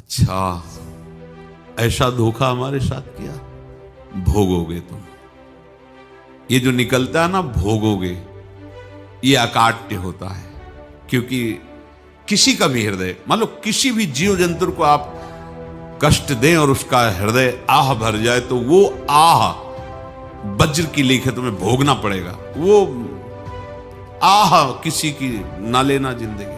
अच्छा, ऐसा धोखा हमारे साथ किया, भोगोगे तुम। ये जो निकलता है ना भोगोगे, ये अकाट्य होता है। क्योंकि किसी का भी हृदय, मान लो किसी भी जीव जंतु को आप कष्ट दें और उसका हृदय आह भर जाए, तो वो आह वज्र की लेख है, तुम्हें भोगना पड़ेगा। वो आह किसी की ना लेना जिंदगी।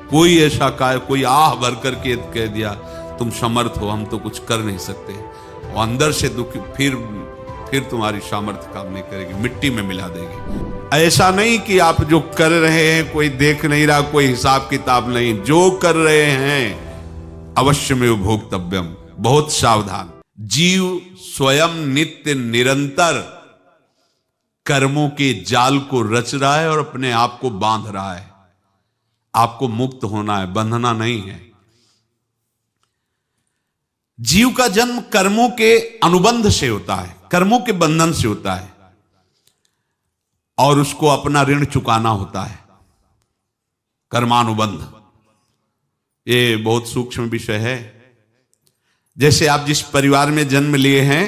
कोई ऐसा कोई आह भर करके कह दिया तुम समर्थ हो, हम तो कुछ कर नहीं सकते, और अंदर से दुखी, फिर तुम्हारी सामर्थ्य काम नहीं करेगी, मिट्टी में मिला देगी। ऐसा नहीं कि आप जो कर रहे हैं कोई देख नहीं रहा, कोई हिसाब किताब नहीं, जो कर रहे हैं अवश्य में भोक्तव्यम। बहुत सावधान। जीव स्वयं नित्य निरंतर कर्मों के जाल को रच रहा है और अपने आप को बांध रहा है। आपको मुक्त होना है, बंधना नहीं है। जीव का जन्म कर्मों के अनुबंध से होता है, कर्मों के बंधन से होता है, और उसको अपना ऋण चुकाना होता है। कर्मानुबंध ये बहुत सूक्ष्म विषय है। जैसे आप जिस परिवार में जन्म लिए हैं,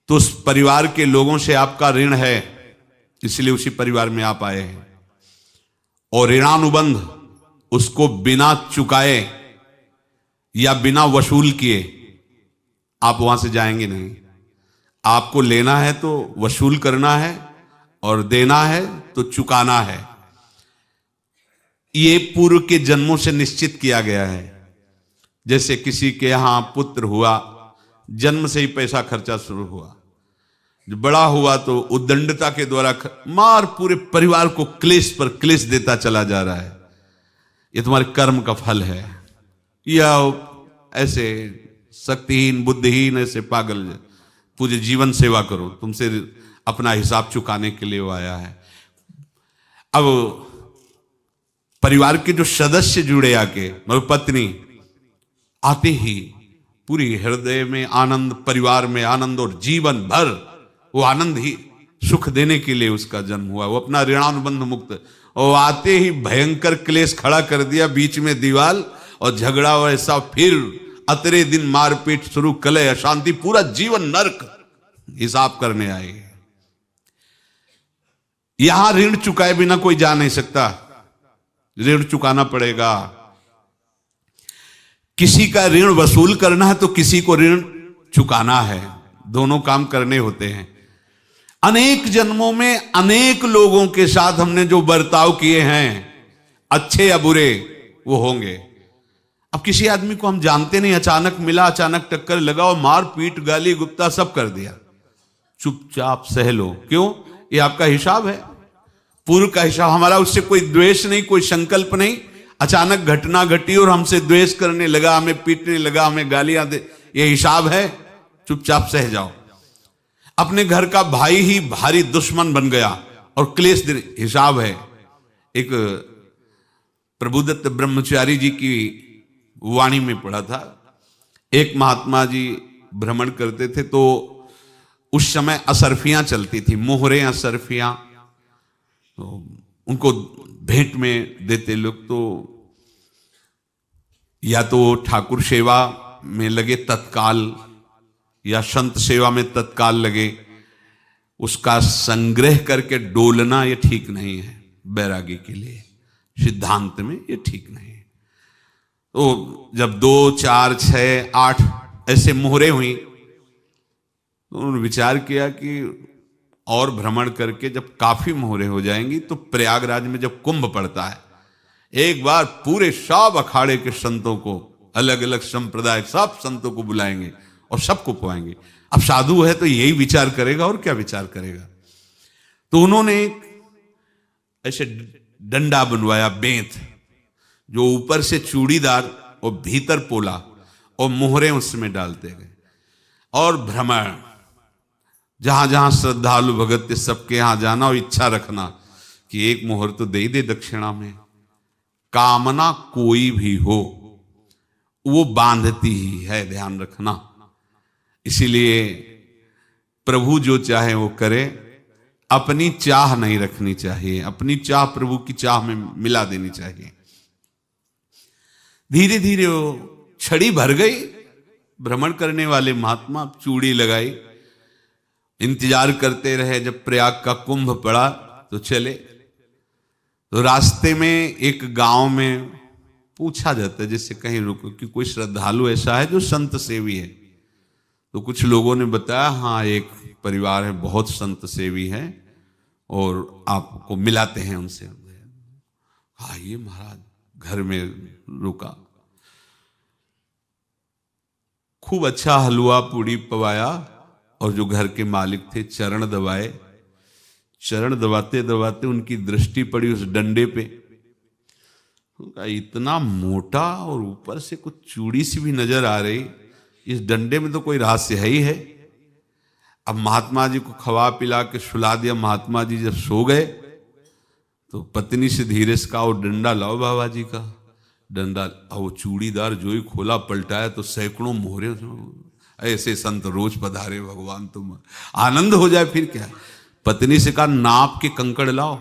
तो उस परिवार के लोगों से आपका ऋण है, इसलिए उसी परिवार में आप आए हैं। और ऋणानुबंध उसको बिना चुकाए या बिना वसूल किए आप वहां से जाएंगे नहीं। आपको लेना है तो वसूल करना है, और देना है तो चुकाना है। ये पूर्व के जन्मों से निश्चित किया गया है। जैसे किसी के यहां पुत्र हुआ, जन्म से ही पैसा खर्चा शुरू हुआ, जो बड़ा हुआ तो उद्दंडता के द्वारा मार पूरे परिवार को क्लेश पर क्लेश देता चला जा रहा है। ये तुम्हारे कर्म का फल है। या ऐसे शक्तिहीन बुद्धिहीन ऐसे पागल पूरे जीवन सेवा करो, तुमसे अपना हिसाब चुकाने के लिए वो आया है। अब परिवार के जो सदस्य जुड़े आके, मतलब पत्नी आते ही पूरी हृदय में आनंद, परिवार में आनंद, और जीवन भर वो आनंद ही सुख देने के लिए उसका जन्म हुआ। वो अपना ऋणानुबंध मुक्त, और आते ही भयंकर क्लेश खड़ा कर दिया, बीच में दीवाल और झगड़ा वैसा, फिर अतरे दिन मारपीट शुरू, कलह अशांति, पूरा जीवन नरक हिसाब करने आए। यहां ऋण चुकाए बिना कोई जा नहीं सकता, ऋण चुकाना पड़ेगा। किसी का ऋण वसूल करना है तो किसी को ऋण चुकाना है, दोनों काम करने होते हैं। अनेक जन्मों में अनेक लोगों के साथ हमने जो बर्ताव किए हैं, अच्छे या बुरे, वो होंगे। अब किसी आदमी को हम जानते नहीं, अचानक मिला, अचानक टक्कर लगा और मार पीट गाली गुप्ता सब कर दिया, चुपचाप सह लो। क्यों? ये आपका हिसाब है, पूर्व का हिसाब। हमारा उससे कोई द्वेष नहीं, कोई संकल्प नहीं। अचानक घटना घटी और हमसे द्वेष करने लगा, हमें पीटने लगा, हमें गालियां दे, ये हिसाब है, चुपचाप सह जाओ। अपने घर का भाई ही भारी दुश्मन बन गया और क्लेश, हिसाब है। एक प्रभुदत्त ब्रह्मचारी जी की वाणी में पढ़ा था, एक महात्मा जी भ्रमण करते थे, तो उस समय असरफियां चलती थी, मोहरे असरफियां, तो उनको भेंट में देते लोग। तो या तो ठाकुर सेवा में लगे तत्काल, या संत सेवा में तत्काल लगे, उसका संग्रह करके डोलना ये ठीक नहीं है बैरागी के लिए, सिद्धांत में ये ठीक नहीं है। तो जब 2, 4, 6, 8 ऐसे मोहरे हुई, तो उन्होंने विचार किया कि और भ्रमण करके जब काफी मोहरे हो जाएंगी तो प्रयागराज में जब कुंभ पड़ता है, एक बार पूरे सब अखाड़े के संतों को, अलग अलग संप्रदाय सब संतों को बुलाएंगे और सबको पुआएंगे। अब साधु है तो यही विचार करेगा, और क्या विचार करेगा। तो उन्होंने ऐसे डंडा बनवाया, बेंत, जो ऊपर से चूड़ीदार और भीतर पोला, और मोहरे उसमें डालते गए। और भ्रमण, जहां जहां श्रद्धालु भगत थे सबके यहां जाना, और इच्छा रखना कि एक मोहर तो दे दे दक्षिणा में। कामना कोई भी हो वो बांधती ही है, ध्यान रखना। इसीलिए प्रभु जो चाहे वो करे, अपनी चाह नहीं रखनी चाहिए, अपनी चाह प्रभु की चाह में मिला देनी चाहिए। धीरे धीरे वो छड़ी भर गई, भ्रमण करने वाले महात्मा चूड़ी लगाई, इंतजार करते रहे। जब प्रयाग का कुंभ पड़ा तो चले। तो रास्ते में एक गांव में पूछा जाता है, जैसे कहीं रुको कि कोई श्रद्धालु ऐसा है जो संत सेवी है। तो कुछ लोगों ने बताया, हाँ एक परिवार है बहुत संत सेवी है और आपको मिलाते हैं उनसे। आइए महाराज, घर में रुका, खूब अच्छा हलवा पूड़ी पवाया और जो घर के मालिक थे चरण दबाए। चरण दबाते दबाते उनकी दृष्टि पड़ी उस डंडे पे, इतना मोटा और ऊपर से कुछ चूड़ी सी भी नजर आ रही, इस डंडे में तो कोई रहस्य है ही है। अब महात्मा जी को खवा पिला के सुला दिया। महात्मा जी जब सो गए तो पत्नी से धीरे से कहा, वो डंडा लाओ बाबा जी का। डंडा, वो चूड़ीदार जो ही खोला पलटाया तो सैकड़ों मोहरे। ऐसे संत रोज पधारे भगवान, तुम आनंद हो जाए फिर क्या। पत्नी से कहा, नाप के कंकड़ लाओ।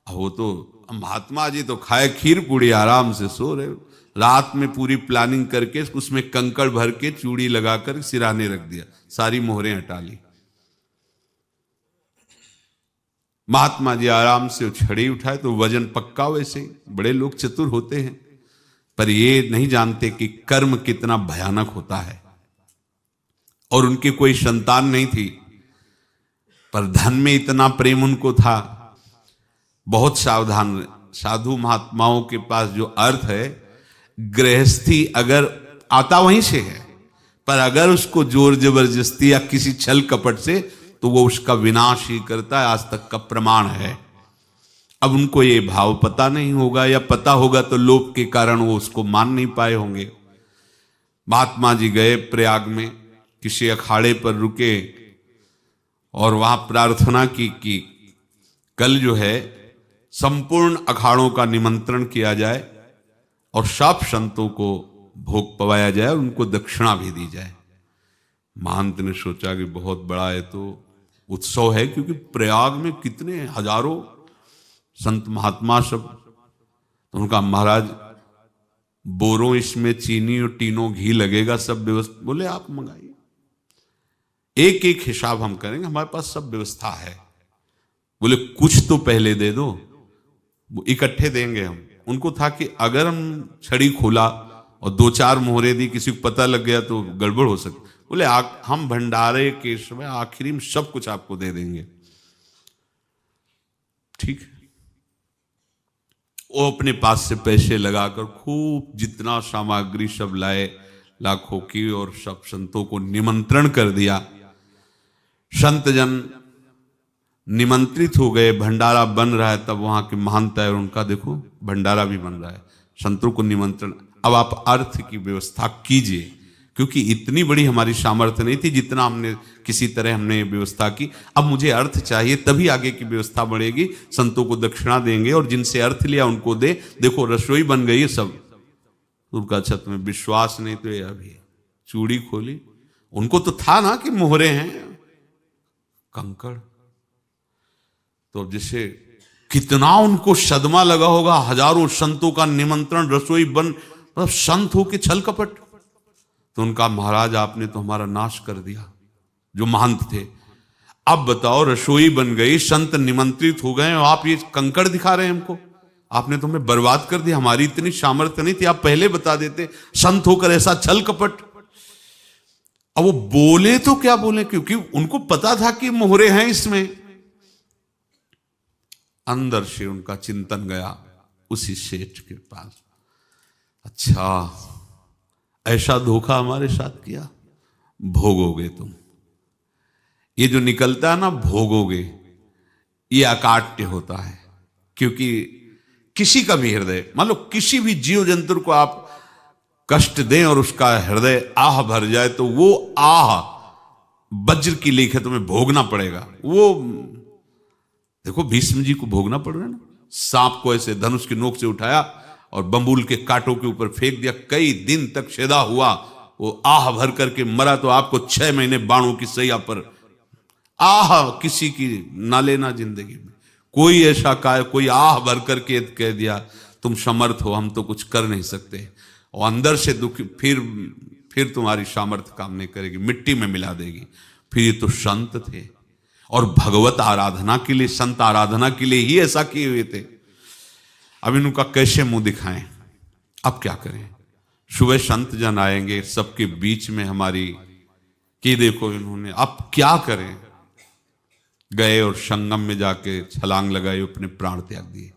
वो तो महात्मा जी तो खाए खीर पूड़ी, आराम से सो रहे। रात में पूरी प्लानिंग करके उसमें कंकड़ भर के चूड़ी लगाकर सिराने रख दिया, सारी मोहरें हटा ली। महात्मा जी आराम से छड़ी उठाए तो वजन पक्का। वैसे बड़े लोग चतुर होते हैं, पर ये नहीं जानते कि कर्म कितना भयानक होता है। और उनकी कोई संतान नहीं थी, पर धन में इतना प्रेम उनको था। बहुत सावधान। साधु महात्माओं के पास जो अर्थ है, गृहस्थी अगर आता वहीं से है, पर अगर उसको जोर जबरदस्ती या किसी छल कपट से, तो वो उसका विनाश ही करता है। आज तक का प्रमाण है। अब उनको ये भाव पता नहीं होगा, या पता होगा तो लोभ के कारण वो उसको मान नहीं पाए होंगे। महात्मा जी गए प्रयाग में, किसी अखाड़े पर रुके और वहां प्रार्थना की कि कल जो है संपूर्ण अखाड़ों का निमंत्रण किया जाए और सब संतों को भोग पवाया जाए और उनको दक्षिणा भी दी जाए। महंत ने सोचा कि बहुत बड़ा है तो उत्सव है, क्योंकि प्रयाग में कितने हजारों संत महात्मा सब। तो उनका महाराज बोरों इसमें चीनी और टीनों घी लगेगा, सब व्यवस्था। बोले आप मंगाइए, एक एक हिसाब हम करेंगे, हमारे पास सब व्यवस्था है। बोले कुछ तो पहले दे दो, वो इकट्ठे देंगे हम। उनको था कि अगर हम छड़ी खोला और दो चार मोहरे दी, किसी को पता लग गया तो गड़बड़ हो सकती। बोले हम भंडारे के समय आखिरी में सब कुछ आपको दे देंगे। ठीक है। वो अपने पास से पैसे लगाकर खूब जितना सामग्री सब लाए, लाखों की, और सब संतों को निमंत्रण कर दिया। संत जन निमंत्रित हो गए, भंडारा बन रहा है। तब वहां के महंत है और उनका देखो भंडारा भी बन रहा है, संतों को निमंत्रण। अब आप अर्थ की व्यवस्था कीजिए, क्योंकि इतनी बड़ी हमारी सामर्थ्य नहीं थी जितना हमने किसी तरह हमने व्यवस्था की। अब मुझे अर्थ चाहिए, तभी आगे की व्यवस्था बढ़ेगी। संतों को दक्षिणा देंगे और जिनसे अर्थ लिया उनको दे। देखो रसोई बन गई है सब। उनका छत में विश्वास नहीं तो ये अभी चूड़ी खोली। उनको तो था ना कि मोहरे हैं, कंकड़। तो जैसे कितना उनको सदमा लगा होगा। हजारों संतों का निमंत्रण, रसोई बन, मतलब संत हो के छल कपट। तो उनका महाराज आपने तो हमारा नाश कर दिया, जो महंत थे। अब बताओ रसोई बन गई, संत निमंत्रित हो गए और आप ये कंकड़ दिखा रहे हैं हमको। आपने तो हमें बर्बाद कर दिया, हमारी इतनी सामर्थ्य नहीं थी, आप पहले बता देते। संत होकर ऐसा छल कपट। अब वो बोले तो क्या बोले, क्योंकि उनको पता था कि मोहरे हैं इसमें। अंदर से उनका चिंतन गया उसी सेठ के पास, अच्छा ऐसा धोखा हमारे साथ किया, भोगोगे तुम। ये जो निकलता है ना भोगोगे, ये अकाट्य होता है। क्योंकि किसी का भी हृदय, मान लो किसी भी जीव जंतु को आप कष्ट दें और उसका हृदय आह भर जाए, तो वो आह वज्र की लेख है, तुम्हें भोगना पड़ेगा। वो देखो भीष्म जी को भोगना पड़ रहा है ना। सांप को ऐसे धनुष की नोक से उठाया और बंबूल के कांटों के ऊपर फेंक दिया, कई दिन तक शेदा हुआ, वो आह भर करके मरा। तो आपको 6 महीने बाणों की सैया पर आह किसी की ना लेना जिंदगी में। कोई ऐसा कोई आह भर करके कह दिया तुम समर्थ हो, हम तो कुछ कर नहीं सकते। और अंदर से दुखी, फिर तुम्हारी सामर्थ्य काम नहीं करेगी, मिट्टी में मिला देगी। फिर ये तो संत थे और भगवत आराधना के लिए, संत आराधना के लिए ही ऐसा किए हुए थे। अब इनका कैसे मुंह दिखाएं? अब क्या करें? सुबह संत जन आएंगे, सबके बीच में हमारी कि देखो इन्होंने, अब क्या करें? गए और संगम में जाके छलांग लगाई, अपने प्राण त्याग दिए।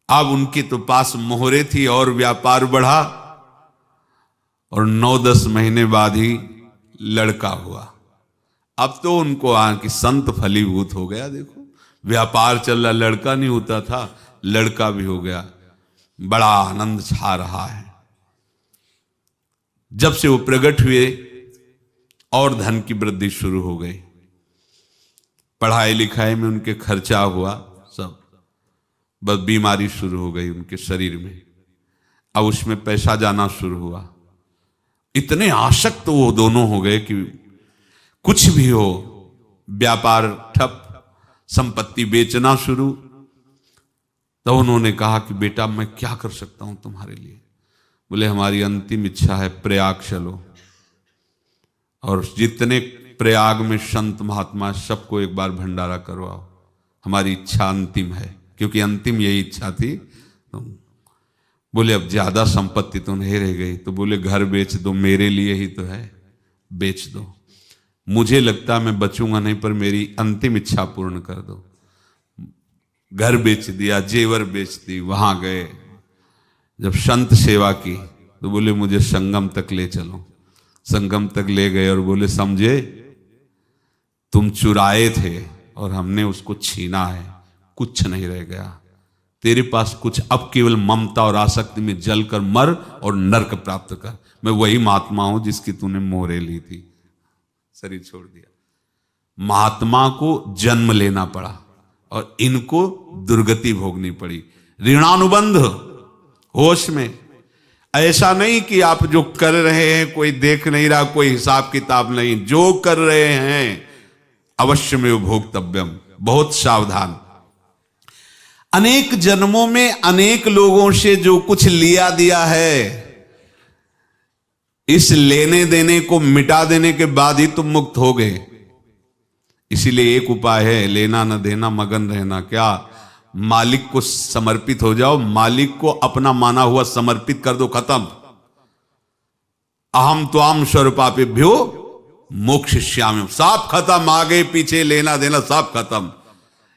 अब उनके तो पास मोहरे थी और व्यापार बढ़ा, और 9-10 महीने बाद ही लड़का हुआ। अब तो उनको कि संत फलीभूत हो गया। देखो व्यापार चल रहा, लड़का नहीं होता था, लड़का भी हो गया। बड़ा आनंद छा रहा है। जब से वो प्रकट हुए और धन की वृद्धि शुरू हो गई, पढ़ाई लिखाई में उनके खर्चा हुआ सब, बस बीमारी शुरू हो गई उनके शरीर में। अब उसमें पैसा जाना शुरू हुआ। इतने आसक्त तो वो दोनों हो गए कि कुछ भी हो, व्यापार ठप, संपत्ति बेचना शुरू। तो उन्होंने कहा कि बेटा मैं क्या कर सकता हूं तुम्हारे लिए? बोले हमारी अंतिम इच्छा है प्रयाग चलो, और जितने प्रयाग में संत महात्मा सबको एक बार भंडारा करवाओ। हमारी इच्छा अंतिम है, क्योंकि अंतिम यही इच्छा थी। तो बोले अब ज्यादा संपत्ति तो नहीं रह गई। तो बोले घर बेच दो, मेरे लिए ही तो है, बेच दो। मुझे लगता मैं बचूंगा नहीं, पर मेरी अंतिम इच्छा पूर्ण कर दो। घर बेच दिया, जेवर बेच दी। वहां गए, जब संत सेवा की तो बोले मुझे संगम तक ले चलो। संगम तक ले गए और बोले समझे तुम चुराए थे और हमने उसको छीना है, कुछ नहीं रह गया तेरे पास कुछ, अब केवल ममता और आसक्ति में जलकर मर और नरक प्राप्त कर। मैं वही महात्मा हूं जिसकी तूने मोहरे ली थी, शरीर छोड़ दिया। महात्मा को जन्म लेना पड़ा और इनको दुर्गति भोगनी पड़ी। ऋणानुबंध होश में, ऐसा नहीं कि आप जो कर रहे हैं कोई देख नहीं रहा, कोई हिसाब किताब नहीं, जो कर रहे हैं अवश्य में भोक्तव्यम। बहुत सावधान। अनेक जन्मों में अनेक लोगों से जो कुछ लिया दिया है, इस लेने देने को मिटा देने के बाद ही तुम मुक्त हो गए। इसीलिए एक उपाय है, लेना न देना मगन रहना। क्या? मालिक को समर्पित हो जाओ, मालिक को अपना माना हुआ समर्पित कर दो, खत्म। अहम त्वाम स्वरूपापेभ्यो मोक्षयिष्यामि, सब खत्म। आगे पीछे लेना देना सब खत्म।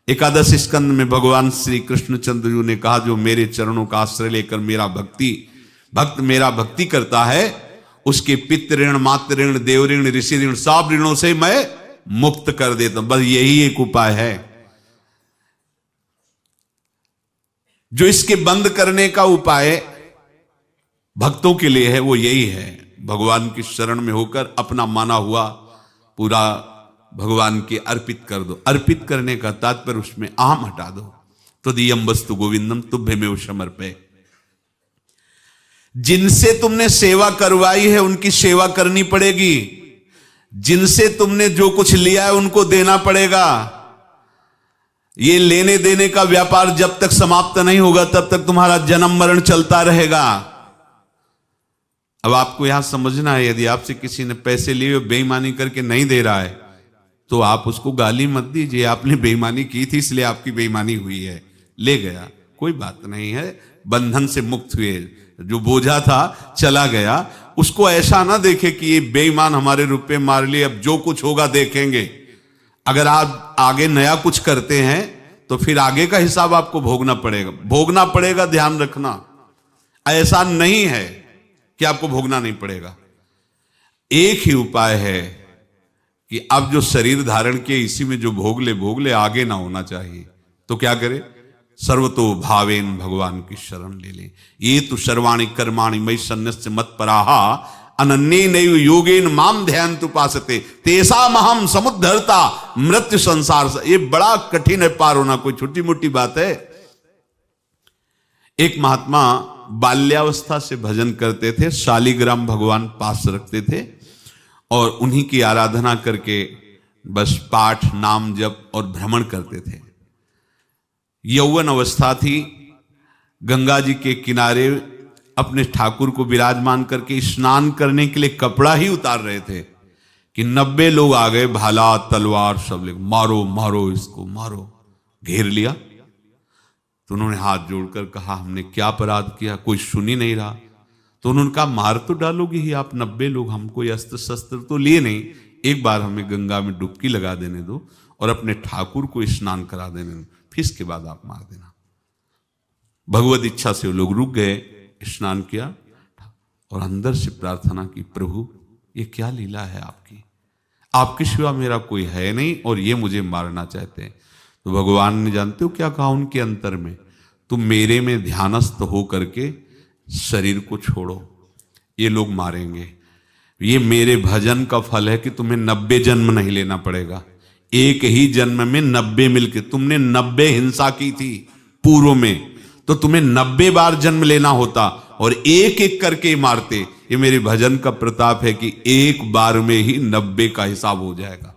एकादश स्कंद में भगवान श्री कृष्णचंद्र जी ने कहा, जो मेरे चरणों का आश्रय लेकर भक्त मेरा भक्ति करता है, उसके पितृ ऋण, मातृ ऋण, देव ऋण, ऋषि ऋण, सब ऋणों से मैं मुक्त कर देता हूं। बस यही एक उपाय है जो इसके बंद करने का उपाय भक्तों के लिए है। वो यही है, भगवान की शरण में होकर अपना माना हुआ पूरा भगवान के अर्पित कर दो। अर्पित करने का तात्पर्य उसमें अहम हटा दो। तो दियम वस्तु गोविंदम तुभ्यमेव समर्पये। जिनसे तुमने सेवा करवाई है उनकी सेवा करनी पड़ेगी। जिनसे तुमने जो कुछ लिया है उनको देना पड़ेगा। ये लेने देने का व्यापार जब तक समाप्त नहीं होगा तब तक तुम्हारा जन्म मरण चलता रहेगा। अब आपको यहां समझना है, यदि आपसे किसी ने पैसे लिए बेईमानी करके नहीं दे रहा है तो आप उसको गाली मत दीजिए। आपने बेईमानी की थी इसलिए आपकी बेईमानी हुई है, ले गया, कोई बात नहीं है, बंधन से मुक्त हुए, जो बोझा था चला गया। उसको ऐसा ना देखे कि ये बेईमान हमारे रुपए मार लिए, अब जो कुछ होगा देखेंगे। अगर आप आगे नया कुछ करते हैं तो फिर आगे का हिसाब आपको भोगना पड़ेगा, ध्यान रखना। ऐसा नहीं है कि आपको भोगना नहीं पड़ेगा। एक ही उपाय है कि अब जो शरीर धारण किए इसी में जो भोग ले, आगे ना होना चाहिए। तो क्या करे? सर्वतो भावेन भगवान की शरण ले ले। ये तो सर्वाणि कर्माणि मयि सन्न्यस्य मत्पराहा अनन्येनैव योगेन माम ध्यायन्तु उपासते तेषामहं समुद्धर्ता मृत्यु संसार से। ये बड़ा कठिन है पार होना, कोई छोटी मोटी बात है। एक महात्मा बाल्यावस्था से भजन करते थे, शालिग्राम भगवान पास रखते थे और उन्हीं की आराधना करके बस पाठ, नाम, जप और भ्रमण करते थे। यौवन अवस्था थी, गंगा जी के किनारे अपने ठाकुर को विराजमान करके स्नान करने के लिए कपड़ा ही उतार रहे थे कि 90 लोग आ गए, भाला तलवार सब ले, मारो मारो इसको मारो, घेर लिया। तो उन्होंने हाथ जोड़कर कहा हमने क्या अपराध किया, कोई सुन ही नहीं रहा। तो उन्होंने कहा मार तो डालोगे ही आप 90 लोग, हम कोई अस्त्र शस्त्र तो लिए नहीं, एक बार हमें गंगा में डुबकी लगा देने दो और अपने ठाकुर को स्नान करा देने दो, फिर इसके बाद आप मार देना। भगवत इच्छा से वो लोग रुक गए, स्नान किया और अंदर से प्रार्थना की, प्रभु ये क्या लीला है आपकी, आपके सिवा मेरा कोई है नहीं और ये मुझे मारना चाहते हैं। तो भगवान ने जानते हो क्या कहा उनके अंतर में, तुम मेरे में ध्यानस्थ हो करके शरीर को छोड़ो, ये लोग मारेंगे, ये मेरे भजन का फल है कि तुम्हें 90 जन्म नहीं लेना पड़ेगा, एक ही जन्म में 90 मिलके, तुमने 90 हिंसा की थी पूर्व में, तो तुम्हें 90 बार जन्म लेना होता और एक एक करके मारते। ये मेरे भजन का प्रताप है कि एक बार में ही 90 का हिसाब हो जाएगा।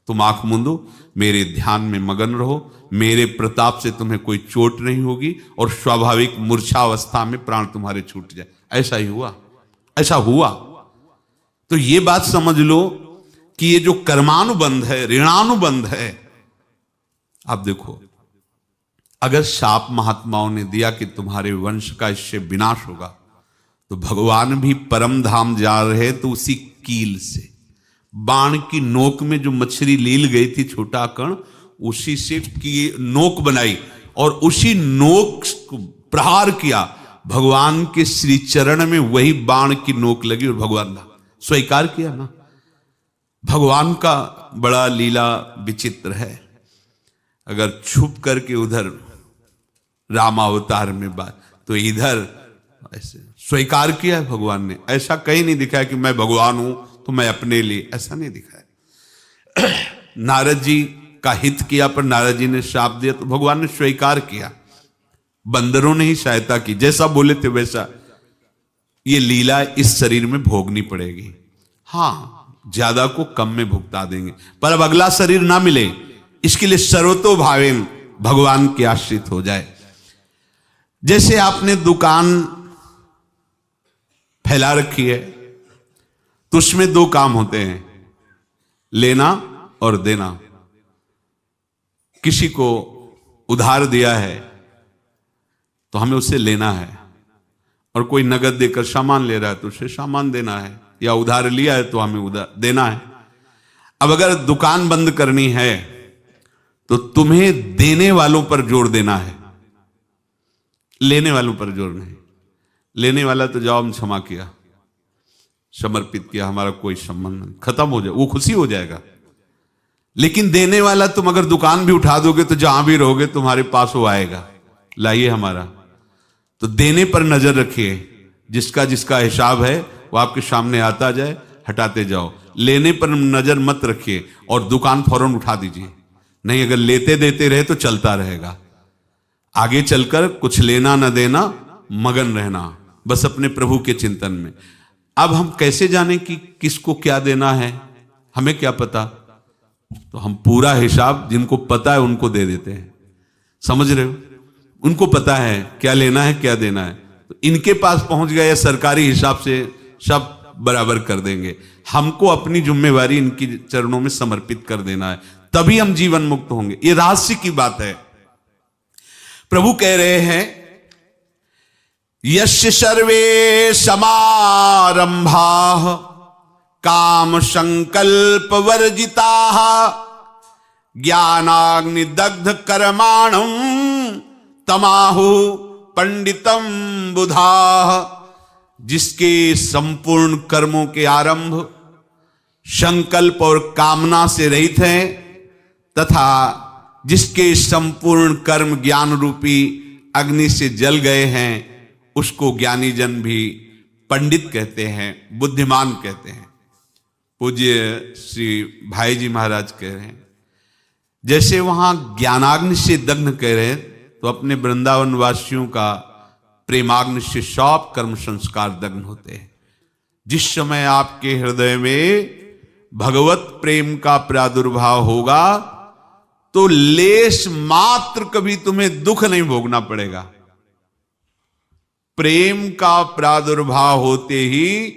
तुम आंख मूंदो, मेरे ध्यान में मगन रहो, मेरे प्रताप से तुम्हें कोई चोट नहीं होगी और स्वाभाविक मूर्छावस्था में प्राण तुम्हारे छूट जाए। ऐसा ही हुआ, ऐसा हुआ। तो ये बात समझ लो कि ये जो कर्मानुबंध है, ऋणानुबंध है। अब देखो, अगर शाप महात्माओं ने दिया कि तुम्हारे वंश का इससे विनाश होगा, तो भगवान भी परम धाम जा रहे तो उसी कील से, बाण की नोक में जो मछली लील गई थी छोटा कण, उसी से की नोक बनाई और उसी नोक को प्रहार किया, भगवान के श्री चरण में वही बाण की नोक लगी और भगवान ने स्वीकार किया ना। भगवान का बड़ा लीला विचित्र है। अगर छुप करके उधर रामावतार में बात, तो इधर ऐसे स्वीकार किया है भगवान ने। ऐसा कहीं नहीं दिखाया कि मैं भगवान हूं तो मैं अपने लिए, ऐसा नहीं दिखाया। नारद जी का हित किया पर नारद जी ने श्राप दिया तो भगवान ने स्वीकार किया। बंदरों ने ही सहायता की, जैसा बोले थे वैसा। ये लीला इस शरीर में भोगनी पड़ेगी। हाँ, ज्यादा को कम में भुगता देंगे, पर अब अगला शरीर ना मिले इसके लिए सर्वतो भावेन भगवान के आश्रित हो जाए। जैसे आपने दुकान फैला रखी है तो उसमें दो काम होते हैं, लेना और देना। किसी को उधार दिया है तो हमें उससे लेना है, और कोई नगद देकर सामान ले रहा है तो उसे सामान देना है, या उधार लिया है तो हमें उधार देना है। अब अगर दुकान बंद करनी है तो तुम्हें देने वालों पर जोर देना है, लेने वालों पर जोर नहीं। लेने वाला तो जाओ हम क्षमा किया, समर्पित किया, हमारा कोई संबंध नहीं, खत्म हो जाए, वो खुशी हो जाएगा। लेकिन देने वाला तुम अगर दुकान भी उठा दोगे तो जहां भी रहोगे तुम्हारे पास वो आएगा, लाइए हमारा। तो देने पर नजर रखिए, जिसका जिसका हिसाब है वो आपके सामने आता जाए, हटाते जाओ। लेने पर नजर मत रखिए और दुकान फौरन उठा दीजिए, नहीं अगर लेते देते रहे तो चलता रहेगा। आगे चलकर कुछ लेना न देना, मगन रहना बस अपने प्रभु के चिंतन में। अब हम कैसे जाने कि किसको क्या देना है, हमें क्या पता? तो हम पूरा हिसाब जिनको पता है उनको दे देते हैं, समझ रहे हो? उनको पता है क्या लेना है क्या देना है, तो इनके पास पहुंच गए या सरकारी हिसाब से सब बराबर कर देंगे। हमको अपनी जिम्मेवारी इनकी चरणों में समर्पित कर देना है, तभी हम जीवन मुक्त होंगे। ये रहस्य की बात है। प्रभु कह रहे हैं यस्य सर्वे समारंभाः काम संकल्प वर्जिताः ज्ञानाग्नि दग्ध कर्माणं तमाहु पंडितम बुधाः। जिसके संपूर्ण कर्मों के आरंभ संकल्प और कामना से रहित हैं, तथा जिसके संपूर्ण कर्म ज्ञान रूपी अग्नि से जल गए हैं, उसको ज्ञानी जन भी पंडित कहते हैं, बुद्धिमान कहते हैं। पूज्य श्री भाई जी महाराज कह रहे हैं जैसे वहां ज्ञानाग्नि से दग्ध कह रहे हैं, तो अपने वृंदावन वासियों का प्रेमाग्नि से सब कर्म संस्कार दग्न होते हैं। जिस समय आपके हृदय में भगवत प्रेम का प्रादुर्भाव होगा तो लेश मात्र कभी तुम्हें दुख नहीं भोगना पड़ेगा। प्रेम का प्रादुर्भाव होते ही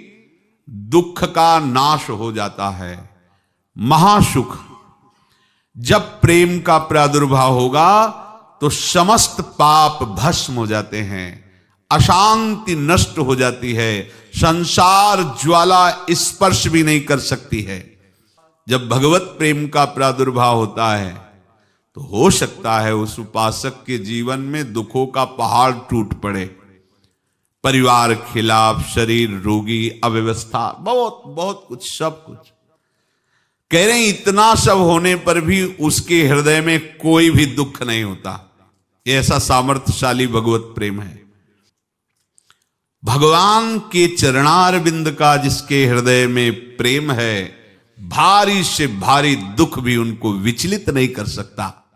दुख का नाश हो जाता है। महासुख। जब प्रेम का प्रादुर्भाव होगा तो समस्त पाप भस्म हो जाते हैं, अशांति नष्ट हो जाती है, संसार ज्वाला स्पर्श भी नहीं कर सकती है। जब भगवत प्रेम का प्रादुर्भाव होता है तो हो सकता है उस उपासक के जीवन में दुखों का पहाड़ टूट पड़े, परिवार खिलाफ, शरीर रोगी, अव्यवस्था, बहुत बहुत कुछ, सब कुछ। कह रहे हैं इतना सब होने पर भी उसके हृदय में कोई भी दुख नहीं होता। ऐसा सामर्थ्यशाली भगवत प्रेम है। भगवान के चरणारविंद का जिसके हृदय में प्रेम है, भारी से भारी दुख भी उनको विचलित नहीं कर सकता।